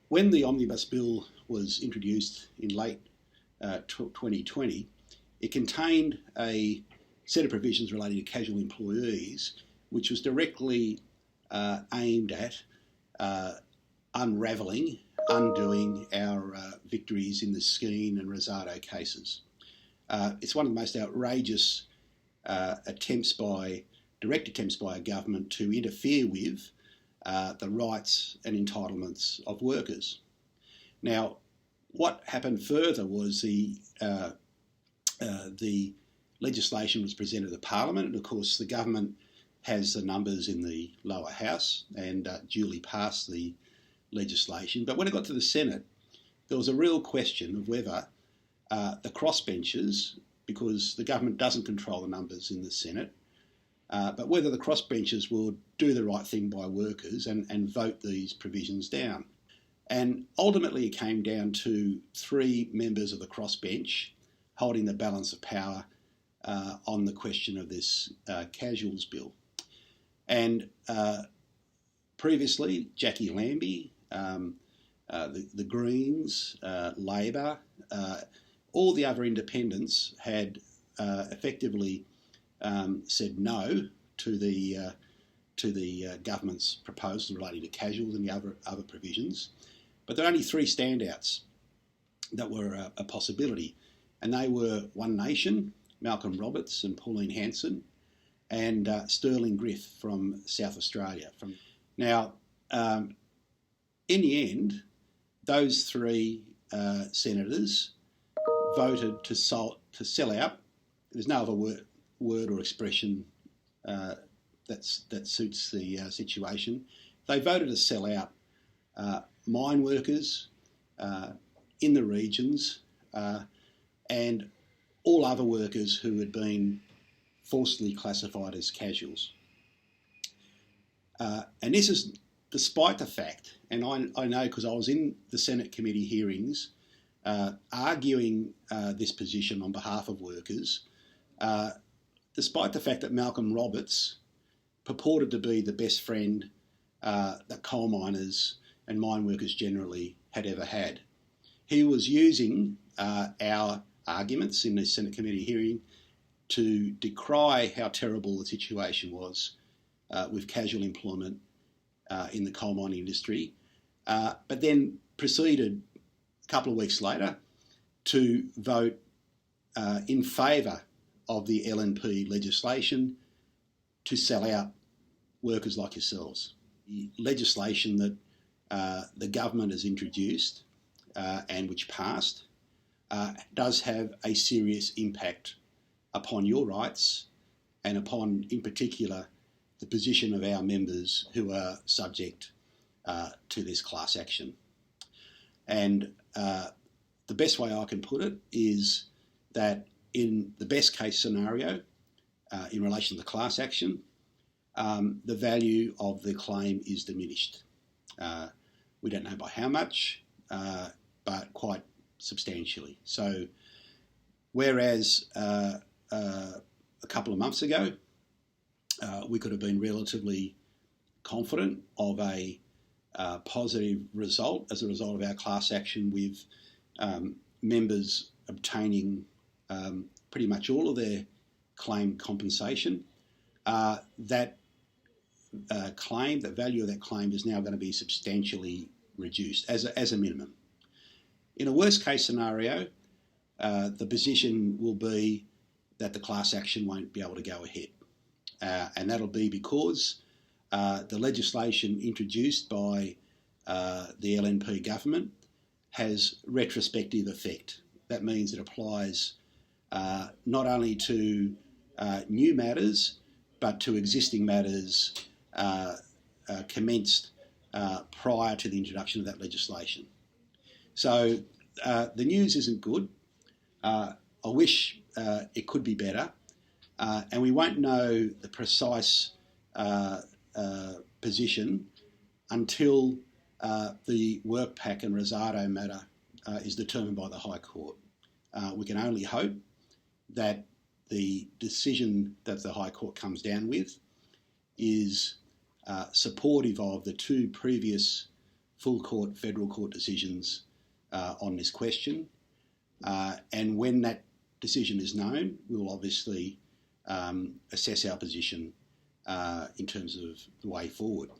When the Omnibus Bill was introduced in late 2020, it contained a set of provisions relating to casual employees, which was directly aimed at unravelling, undoing our victories in the Skene and Rosado cases. It's one of the most outrageous direct attempts by a government to interfere with the rights and entitlements of workers. Now, what happened further was the legislation was presented to Parliament, and of course the government has the numbers in the lower house and duly passed the legislation. But when it got to the Senate, there was a real question of whether the crossbenchers, because the government doesn't control the numbers in the Senate, but whether the crossbenchers will do the right thing by workers and vote these provisions down. And ultimately it came down to 3 members of the crossbench holding the balance of power on the question of this casuals bill. And previously, Jackie Lambie, the Greens, Labor, all the other independents had effectively said no to the government's proposal relating to casuals and the other provisions. But there are only 3 standouts that were a possibility, and they were One Nation, Malcolm Roberts and Pauline Hanson, and Sterling Griff from South Australia. Now, in the end, those 3 senators voted to sell out. There's no other word or expression that suits the situation. They voted to sell out mine workers in the regions and all other workers who had been forcibly classified as casuals. And this is despite the fact, and I know because I was in the Senate committee hearings arguing this position on behalf of workers, despite the fact that Malcolm Roberts purported to be the best friend that coal miners and mine workers generally had ever had. He was using our arguments in the Senate committee hearing to decry how terrible the situation was with casual employment in the coal mining industry, but then proceeded a couple of weeks later to vote in favour of the LNP legislation to sell out workers like yourselves. The legislation that the government has introduced and which passed does have a serious impact upon your rights and upon, in particular, the position of our members who are subject to this class action. And the best way I can put it is that in the best case scenario, in relation to the class action, the value of the claim is diminished. We don't know by how much, but quite substantially. So whereas a couple of months ago, we could have been relatively confident of a positive result as a result of our class action with members obtaining pretty much all of their claimed compensation. That claim, the value of that claim is now going to be substantially reduced as a minimum. In a worst case scenario, the position will be that the class action won't be able to go ahead. And that'll be because the legislation introduced by the LNP government has retrospective effect. That means it applies not only to new matters, but to existing matters commenced prior to the introduction of that legislation. So the news isn't good. I wish it could be better, and we won't know the precise position until the WorkPac and Rosado matter is determined by the High Court. We can only hope that the decision that the High Court comes down with is supportive of the 2 previous full court, federal court decisions on this question. And when that decision is known, we'll obviously assess our position in terms of the way forward.